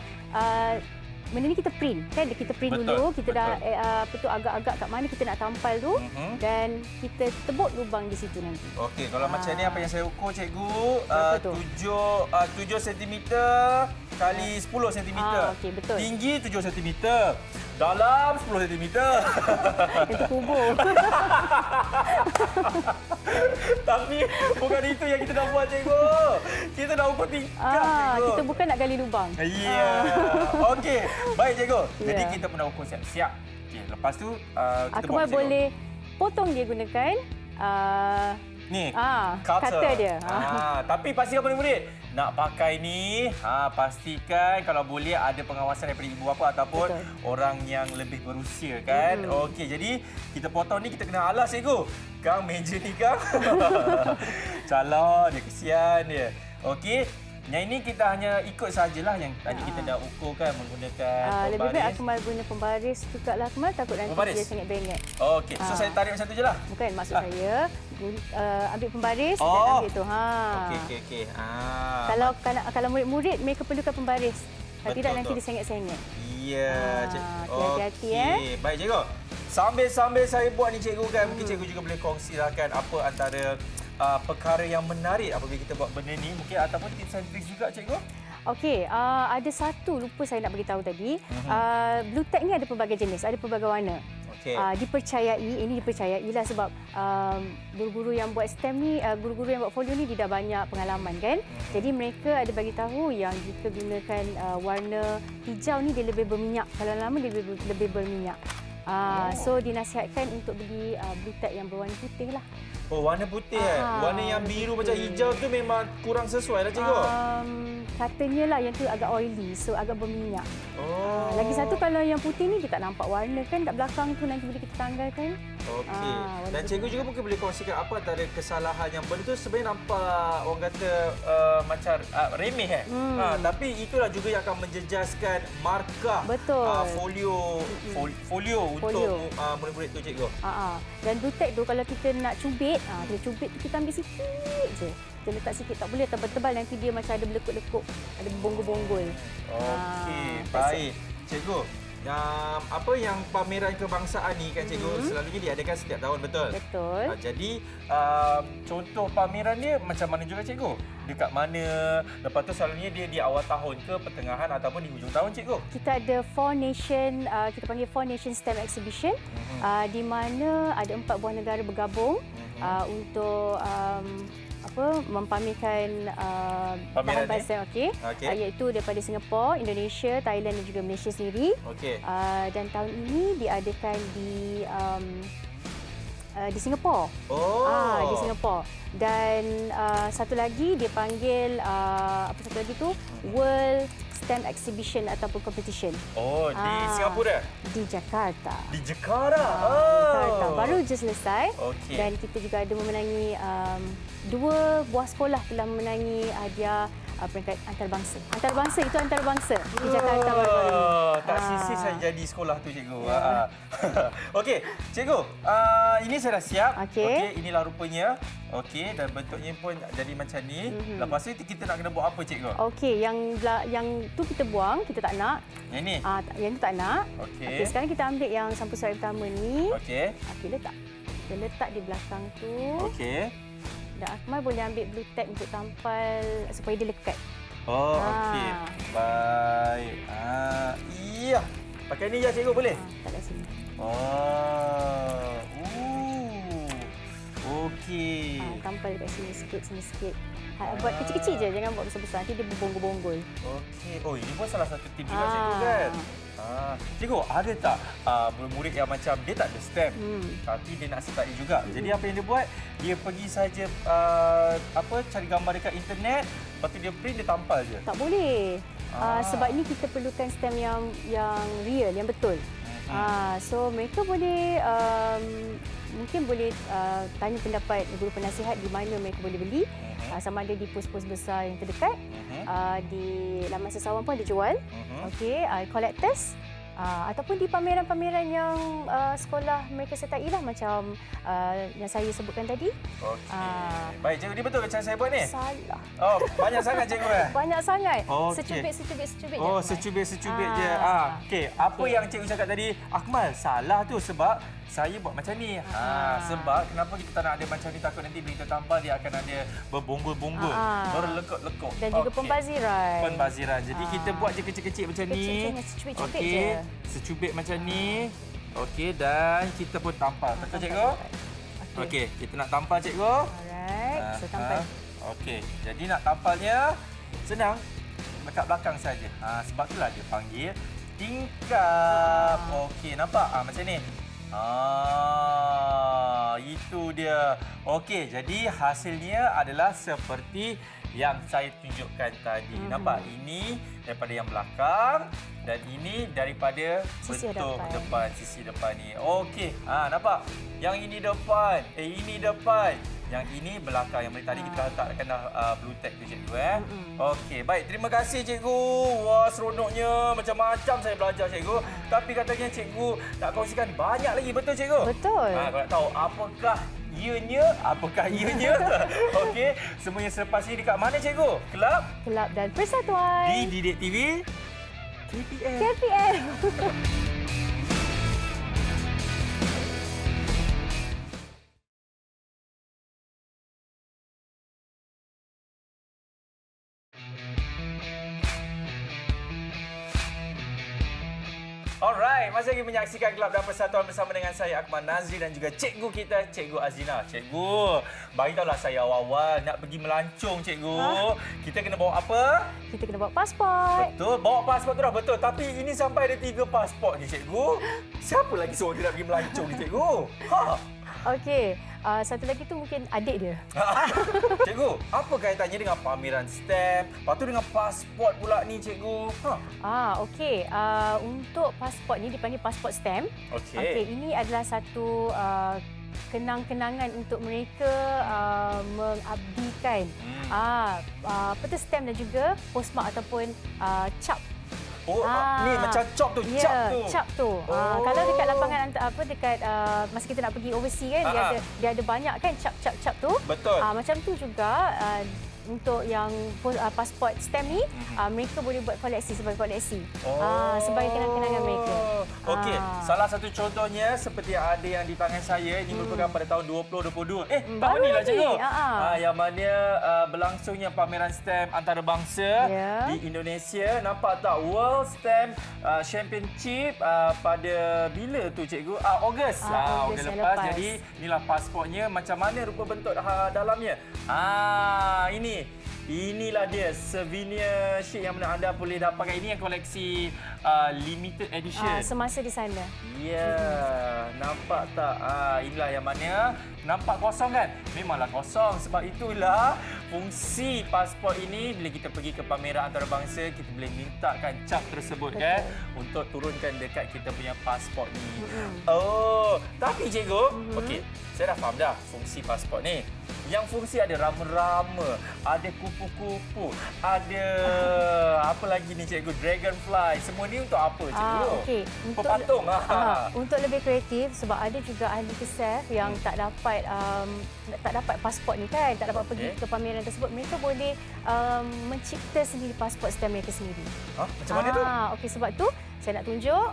S2: benda ni kita print. Kan? Kita print dulu. Kita dah agak-agak kat mana kita nak tampal tu. Dan kita tebuk lubang di situ nanti.
S1: Okey, kalau macam ni apa yang saya ukur cikgu, 7 cm kali 10 cm.
S2: Okey, betul.
S1: Tinggi 7 cm. Dalam 10 cm.
S2: Itu kubur.
S1: Tapi bukan itu yang kita nak buat cikgu. Kita nak ukur tingkap cikgu.
S2: Kita bukan nak gali lubang.
S1: Ya. Okey. Baik cikgu. Jadi kita pun dah ukur siap-siap. Okey, lepas tu kita
S2: Akmal boleh potong dia gunakan
S1: ni
S2: cutter dia.
S1: Tapi pastikan murid-murid nak pakai ni, pastikan kalau boleh ada pengawasan daripada ibu bapa ataupun orang yang lebih berusia kan. Okey, jadi kita potong ni kita kena alas cikgu. Kang meja ni Kang. Calon dia, kesian dia. Okey. Yang ini kita hanya ikut sajalah yang tadi kita dah ukur kan menggunakan pembaris.
S2: Lebih baik Akmal guna pembaris juga lah Akmal, takut nanti dia sangat bengek.
S1: Okey, so saya tarik macam tu je lah?
S2: Bukan, maksud saya ambil pembaris dan ambil tu.
S1: Okey.
S2: Kalau murid-murid mereka perlukan pembaris. Kalau tidak nanti dia sengit-sengit.
S1: Ya, cikgu.
S2: Hati-hati
S1: Baik cikgu. Sambil saya buat ni cikgu kan, mungkin cikgu juga boleh kongsikan apa antara perkara yang menarik apabila kita buat benda ni mungkin ataupun tips and tricks juga cikgu?
S2: Okey, ada satu lupa saya nak beritahu tadi. Blue tag ni ada pelbagai jenis, ada pelbagai warna.
S1: Okey.
S2: Dipercayailah sebab guru-guru yang buat STEM ni, guru-guru yang buat folio ni dia dah banyak pengalaman kan. Jadi mereka ada bagi tahu yang jika gunakan warna hijau ni dia lebih berminyak. Kalau lama dia lebih berminyak. So dinasihatkan untuk beli blue tag yang berwarna putih lah.
S1: Oh, warna putih Warna yang biru macam hijau tu memang kurang sesuai lah cikgu.
S2: Katanya lah yang tu agak oily, so agak berminyak.
S1: Oh.
S2: Lagi satu kalau yang putih ni dia tak nampak warna kan kat belakang tu, nanti boleh kita tanggalkan.
S1: Okey. Dan cikgu juga mungkin boleh kongsikan apa antara kesalahan yang benda tu sebenarnya nampak orang kata macam remeh tapi itulah juga yang akan menjejaskan markah folio untuk murid-murid tu cikgu.
S2: Dan blue tag tu kalau kita nak cubit, kita cubit tu kita ambil sikit je. Kita letak sikit, tak boleh tebal-tebal, nanti dia macam ada berlekuk-lekuk, ada bonggol-bonggol.
S1: Okey, baik. Cikgu, apa yang pameran kebangsaan ni kan cikgu selalunya diadakan setiap tahun, betul?
S2: Betul.
S1: Jadi contoh pameran dia macam mana juga cikgu? Dekat mana? Lepas tu selalunya dia di awal tahun ke, pertengahan ataupun di hujung tahun cikgu?
S2: Kita ada kita panggil Four Nation STEM Exhibition di mana ada 4 buah negara bergabung untuk mempamerkan bahan-bahan STEM, iaitu daripada Singapura, Indonesia, Thailand dan juga Malaysia sendiri. Dan tahun ini diadakan di Singapura. Di Singapura. Dan satu lagi dia panggil satu lagi tu World STEM Exhibition ataupun competition.
S1: Oh, di Singapura?
S2: Di Jakarta.
S1: Di Jakarta.
S2: Jakarta. Baru je selesai. Dan kita juga ada memenangi 2 buah sekolah telah memenangi hadiah peringkat antarabangsa. Antarabangsa di Jakarta baru-baru.
S1: Tak sisi saya jadi sekolah tu cikgu. Okey, cikgu, ini saya dah siap. Okey, inilah rupanya. Okey, dan bentuknya pun jadi macam ni. Lepas tu kita nak kena buat apa cikgu?
S2: Okey, yang tu kita buang, kita tak nak.
S1: Yang ni?
S2: Yang tu tak nak.
S1: Okey,
S2: sekarang kita ambil yang sampul surat pertama ni.
S1: Okey.
S2: Letak. Kita letak di belakang tu.
S1: Okey.
S2: Dan Akmal boleh ambil blue tag untuk tampal supaya dia lekat.
S1: Oh, okey. Baik. Iya. Pakai ni je cikgu boleh?
S2: Tak kat sini.
S1: Okey.
S2: Tampal dekat sini sikit. Buat kecil-kecil je, jangan buat besar-besar. Nanti dia berbonggol-bonggol.
S1: Okey. Oh, ini pun salah satu tip juga cikgu kan? Cikgu, ada tak murid-murid yang macam dia tak ada STEM tapi dia nak sertai juga. Jadi apa yang dia buat? Dia pergi saja cari gambar dekat internet, lepas tu dia print, dia tampal je.
S2: Tak boleh. Sebab ni kita perlukan STEM yang real, yang betul. So mereka boleh mungkin boleh tanya pendapat guru penasihat di mana mereka boleh beli. Sama ada di pos-pos besar yang terdekat, di laman sesawan pun ada jual. Okey, collectors ataupun di pameran-pameran yang sekolah mereka sertai lah, macam yang saya sebutkan tadi.
S1: Okey. Baik, cikgu, ni betul ke cara saya buat ni?
S2: Salah.
S1: Oh, banyak sangat cikgu
S2: Banyak sangat.
S1: Okay.
S2: Secubit je.
S1: Oh, secubit je. Okey, apa yang cikgu cakap tadi, Akmal, salah tu sebab saya buat macam ni. Sebab kenapa kita tak nak ada macam ni, takut nanti bila kita tampal dia akan ada berbonggol-bonggol, berlekuk-lekuk.
S2: Dan juga pembaziran. Jadi kita buat je kecil-kecil macam ni. Secubit-cubit je.
S1: Secubit macam ni. Okey, dan kita pun tampal. Betul cikgu? Okey, kita nak tampal cikgu.
S2: Alright, so tampal.
S1: Okey, jadi nak tampalnya senang. Dekat belakang saja. Sebab itulah dia panggil tingkap. Okey, nampak? Macam ni. Itu dia. Okey, jadi hasilnya adalah seperti yang saya tunjukkan tadi. Nampak? Ini daripada yang belakang dan ini daripada
S2: sisi
S1: bentuk depan, sisi depan ni. Okey. Nampak? Yang ini depan, ini depan. Yang ini belakang. Yang tadi kita letakkan blue tag tu cikgu. Okey, baik. Terima kasih cikgu. Wah, seronoknya. Macam-macam saya belajar cikgu. Tapi katanya cikgu nak kongsikan banyak lagi. Betul cikgu?
S2: Betul.
S1: Kalau nak tahu apakah ianya? Okey, semuanya selepas ini dekat mana cikgu? Kelab
S2: dan Persatuan.
S1: Di Didik TV KPM. Alright, masih lagi menyaksikan Kelab dan Persatuan bersama dengan saya Akmal Nazri dan juga cikgu kita, Cikgu Azina. Cikgu, beritahulah saya awal-awal nak pergi melancong, Cikgu. Kita kena bawa apa?
S2: Kita kena bawa pasport.
S1: Betul, bawa pasport tu dah betul. Tapi ini sampai ada 3 pasport ni, Cikgu. Siapa lagi seorang dia nak pergi melancong ni, Cikgu? Ha!
S2: Okey, satu lagi tu mungkin adik dia.
S1: Cikgu, apa kaitannya dengan pameran stem? Lepas tu dengan pasport pula ni, Cikgu. Ha.
S2: Okey. Untuk pasport ni dipanggil pasport stamp.
S1: Okey.
S2: Okey, ini adalah satu kenang-kenangan untuk mereka mengabdikan apa tu stamp dan juga postmark ataupun cap.
S1: Oh, ni macam cop tu,
S2: ya,
S1: cap tu.
S2: cap tu.
S1: Oh.
S2: Kalau dekat lapangan dekat masa kita nak pergi overseas kan, dia ada banyak kan cap tu.
S1: Betul.
S2: Macam tu juga untuk yang pasport stamp ni, mereka boleh buat koleksi sebagai koleksi. Sebagai kenang-kenangan mereka.
S1: Okey, salah satu contohnya seperti yang ada yang di tangan saya, ini merupakan pada tahun 2022. Tahun
S2: baru
S1: ni lah,
S2: lagi.
S1: Cikgu. Yang mana berlangsungnya pameran stem antarabangsa di Indonesia. Nampak tak? World Stem Championship pada bila tu, Cikgu? Ogos. Ogos
S2: yang
S1: lepas.
S2: lepas.
S1: Jadi inilah pasportnya. Macam mana rupa bentuk dalamnya? Inilah dia souvenir sheet yang mana anda boleh dapatkan. Ini yang koleksi limited edition.
S2: Semasa di sana.
S1: Ya, nampak tak? Inilah yang mana nampak kosong kan? Memanglah kosong. Sebab itulah fungsi pasport ini bila kita pergi ke pameran antarabangsa, kita boleh mintakan cap tersebut. Betul. Kan untuk turunkan dekat kita punya pasport ni. Tapi cikgu, okey, saya dah faham dah fungsi pasport ni. Yang fungsi ada rama-rama, ada kupu-kupu, ada apa lagi ni, cikgu? Dragonfly. Semua ni untuk apa, cikgu?
S2: Okey,
S1: patung.
S2: Untuk lebih kreatif, sebab ada juga ahli kesef yang tak dapat pasport ni kan, tak dapat pergi ke pameran tersebut, mereka boleh mencipta sendiri pasport stamp mereka sendiri.
S1: Macam mana tu?
S2: Okey, sebab tu saya nak tunjuk.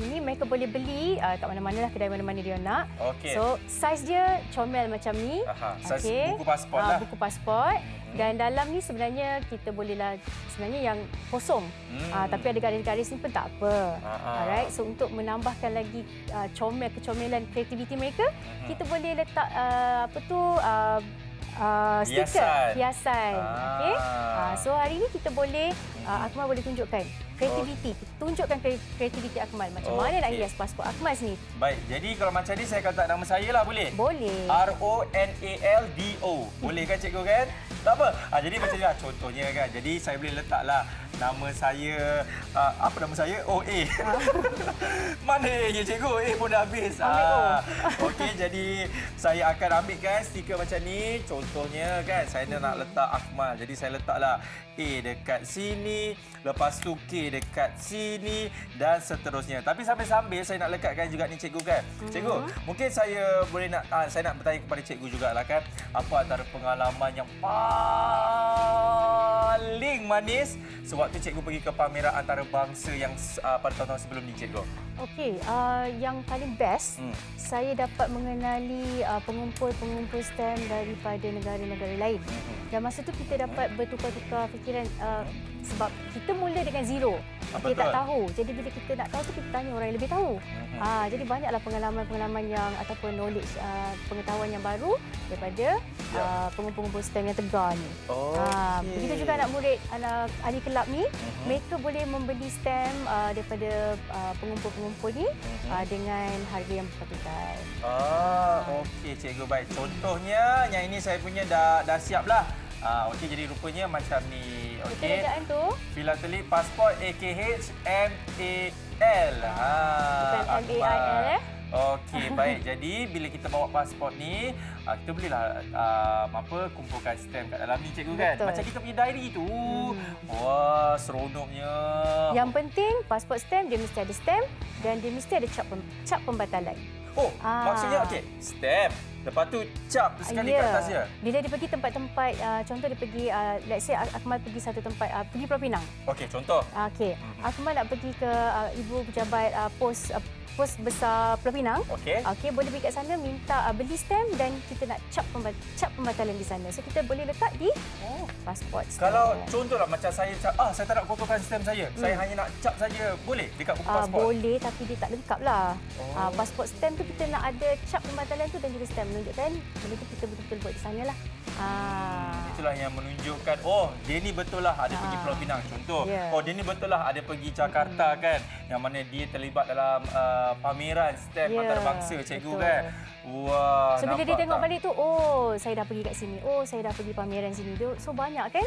S2: Ini mereka boleh beli kat mana-mana lah, kedai mana-mana dia nak.
S1: Okey.
S2: So, saiz dia comel macam ni.
S1: Saiz buku pasport lah.
S2: Buku pasport. Dan dalam ni sebenarnya kita bolehlah sebenarnya yang kosong. Tapi ada garis-garis ni pun tak apa. Alright. So untuk menambahkan lagi kecomelan kreativiti mereka, kita boleh letak stiker hiasan. Okey. So hari ni kita boleh Akmal boleh tunjukkan kreativiti. Tunjukkan kreativiti Akmal. Macam mana nak hias pasport Akmal sendiri.
S1: Baik. Jadi kalau macam ni saya akan letak nama saya lah, boleh?
S2: Boleh.
S1: Ronaldo. Boleh kan, cikgu kan? Tak apa. Jadi macam ni lah contohnya kan. Jadi saya boleh letaklah nama saya, apa nama saya? A. Mana A ya, cikgu? A pun dah habis. Okey, jadi saya akan ambilkan stiker macam ni. Contohnya kan, saya nak letak Akmal. Jadi saya letaklah A dekat sini, lepas tu K dekat sini dan seterusnya. Tapi sambil-sambil saya nak lekatkan juga ni, cikgu kan. Cikgu, mungkin saya boleh saya nak bertanya kepada cikgu jugalah kan. Apa antara pengalaman yang paling manis sewaktu cikgu pergi ke pameran antarabangsa yang pada tahun-tahun sebelum ni, cikgu?
S2: Okey, yang paling best, saya dapat mengenali pengumpul-pengumpul stem daripada negara-negara lain. Dan masa tu kita dapat bertukar-tukar fikiran sebab kita mula dengan zero. Kita tak tahu. Jadi bila kita nak tahu tu kita tanya orang yang lebih tahu. Jadi banyaklah pengalaman-pengalaman yang ataupun knowledge, pengetahuan yang baru daripada pengumpul-pengumpul stem yang tegar ni. Begitu juga anak murid, anak ahli kelab ni, mereka boleh membeli stem daripada pengumpul-pengumpul ni dengan harga yang berpatutan.
S1: Okey, cikgu, baik. Contohnya yang ini saya punya dah siap lah. Okey, jadi rupanya macam ni. Okey.
S2: Kerajaan tu
S1: Filatelik pasport AKH MAL.
S2: Bukan MAIL
S1: Okey, baik. Jadi bila kita bawa pasport ni, kita bolehlah kumpulkan stem kat dalam ni, cikgu. Betul. Kan? Macam kita punya diary tu. Wah, seronoknya.
S2: Yang penting pasport stem dia mesti ada stem dan dia mesti ada cap pembatalan.
S1: Maksudnya okey, stem. Lepas tu cap sekali kat atas dia.
S2: Bila dia pergi tempat-tempat, contoh dia pergi, let's say Akmal pergi satu tempat, pergi Pulau Pinang.
S1: Okey, contoh.
S2: Okey, Akmal nak pergi ke ibu pejabat pos besar Pulau Pinang.
S1: Okey.
S2: Okey, boleh pergi kat sana minta beli stamp dan kita nak cap pembatalan di sana. So kita boleh letak di pasport stamp.
S1: Kalau contohlah macam saya saya tak nak kotorkan stamp saya. Saya hanya nak cap saja. Boleh dekat buku pasport?
S2: Boleh, tapi dia tak lengkap lah. Pasport stamp tu kita nak ada cap pembatalan tu dan juga stamp menunjukkan benda tu kita betul-betul buat di sana lah.
S1: Itulah yang menunjukkan dia ni betul lah ada pergi Pulau Pinang contoh. Dia ni betul lah ada pergi Jakarta kan, yang mana dia terlibat dalam pameran stamp antarabangsa cikgu
S2: betul.
S1: Kan. Wah,
S2: so bila dia tengok balik tu, saya dah pergi kat sini, saya dah pergi pameran sini. So banyak kan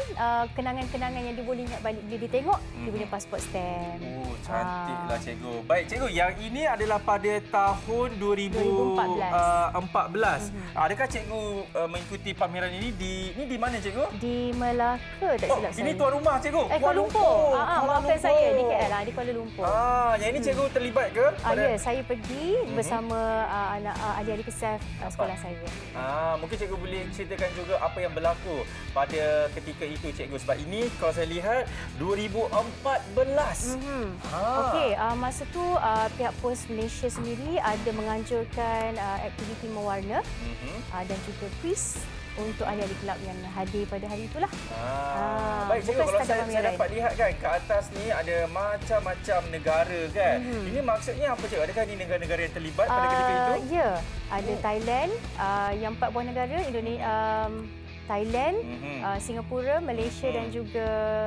S2: kenangan-kenangan yang dia boleh ingat balik bila dia tengok dia punya pasport stamp.
S1: Cantiklah cikgu. Baik cikgu, yang ini adalah pada tahun 2014. Adakah cikgu mengikuti pameran ini di mana cikgu?
S2: Di Melaka tak silap saya.
S1: Ini tuan rumah cikgu.
S2: Kuala Lumpur. Maafkan saya, di KL lah, di Kuala Lumpur.
S1: Yang ini cikgu terlibat ke?
S2: Ya, saya pergi bersama adik-adik kesaf sekolah saya.
S1: Mungkin cikgu boleh ceritakan juga apa yang berlaku pada ketika itu cikgu, sebab ini kalau saya lihat 2014.
S2: Okey, masa tu pihak Pos Malaysia sendiri ada menganjurkan aktiviti mewarna dan juga kuis untuk adik-adik kelab yang hadir pada hari itulah.
S1: Baik cikgu, kalau saya dapat lihat kan ke atas ni ada macam-macam negara kan. Ini maksudnya apa cikgu? Adakah ini negara-negara yang terlibat pada ketika itu?
S2: Ya, ada Thailand, yang 4 buah negara, Thailand, Singapura, Malaysia dan juga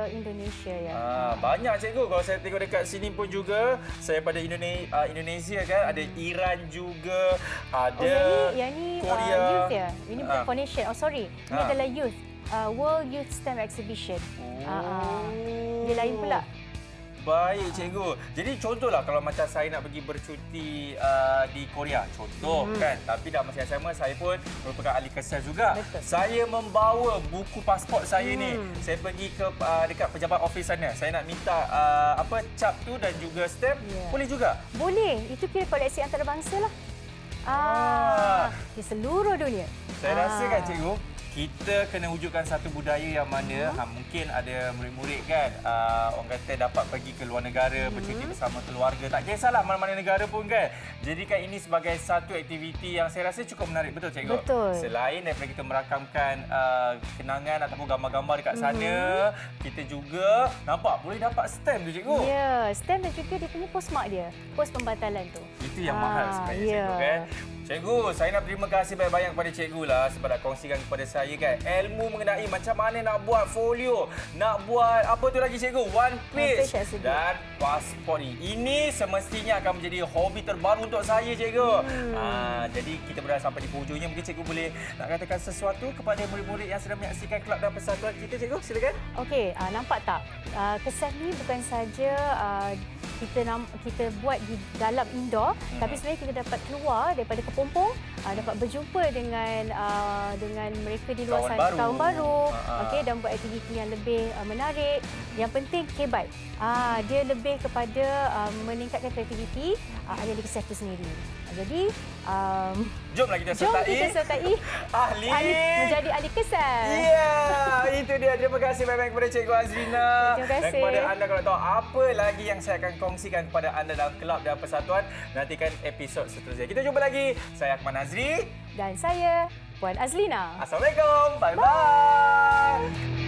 S2: Indonesia ya.
S1: Banyak cikgu. Kalau saya tengok dekat sini pun juga saya pada Indonesia kan, ada Iran juga, ada
S2: yang ni
S1: Korea.
S2: youth ya. Ini bukan foundation. Ini adalah youth. World Youth STEM Exhibition. Dia lain pula.
S1: Baik cikgu. Jadi contohlah kalau macam saya nak pergi bercuti di Korea, contoh kan. Tapi dalam masa yang sama saya pun merupakan ahli kesal juga.
S2: Betul.
S1: Saya membawa buku pasport saya ni. Saya pergi ke dekat pejabat ofis sana. Saya nak minta cap tu dan juga stamp. Boleh juga?
S2: Boleh. Itu kira koleksi antarabangsa lah. Di seluruh dunia.
S1: Saya rasa kan cikgu, kita kena wujudkan satu budaya yang mana mungkin ada murid-murid kan orang kata dapat pergi ke luar negara bercuti bersama keluarga, tak kisahlah mana-mana negara pun kan. Jadikan ini sebagai satu aktiviti yang saya rasa cukup menarik, betul cikgu?
S2: Betul.
S1: Selain daripada kita merakamkan kenangan ataupun gambar-gambar dekat sana, kita juga nampak boleh dapat stamp tu cikgu.
S2: Ya, stamp dan juga dia punya postmark dia, pos pembatalan tu.
S1: Itu yang mahal sebenarnya cikgu kan. Cikgu, saya nak terima kasih banyak-banyak kepada cikgu lah sebab nak kongsikan kepada saya kan ilmu mengenai macam mana nak buat folio, nak buat apa tu lagi cikgu? One page dan pasport ni. Ini semestinya akan menjadi hobi terbaru untuk saya cikgu. Jadi kita berada sampai di hujungnya. Mungkin cikgu boleh nak katakan sesuatu kepada murid-murid yang sedang menyaksikan kelab dan persatuan kita cikgu, silakan.
S2: Okey, nampak tak? Kesan ni bukan saja kita buat di dalam indoor, tapi sebenarnya kita dapat keluar daripada kepompong, dapat berjumpa dengan mereka di luar sana, kawan baru, okey, dan buat aktiviti yang lebih menarik. Yang penting baik. Dia lebih kepada meningkatkan kreativiti adik-adik kesah itu sendiri. Jadi
S1: jomlah kita sertai ahli
S2: menjadi ahli kesah.
S1: Ya, itu dia. Terima kasih banyak kepada Cikgu Azrina.
S2: Terima kasih.
S1: Dan kepada anda kalau tahu apa lagi yang saya akan kongsikan kepada anda dalam kelab dan persatuan, nantikan episod seterusnya. Kita jumpa lagi. Saya Akmal Nazri
S2: Dan saya Puan Azlina.
S1: Assalamualaikum. Bye-bye.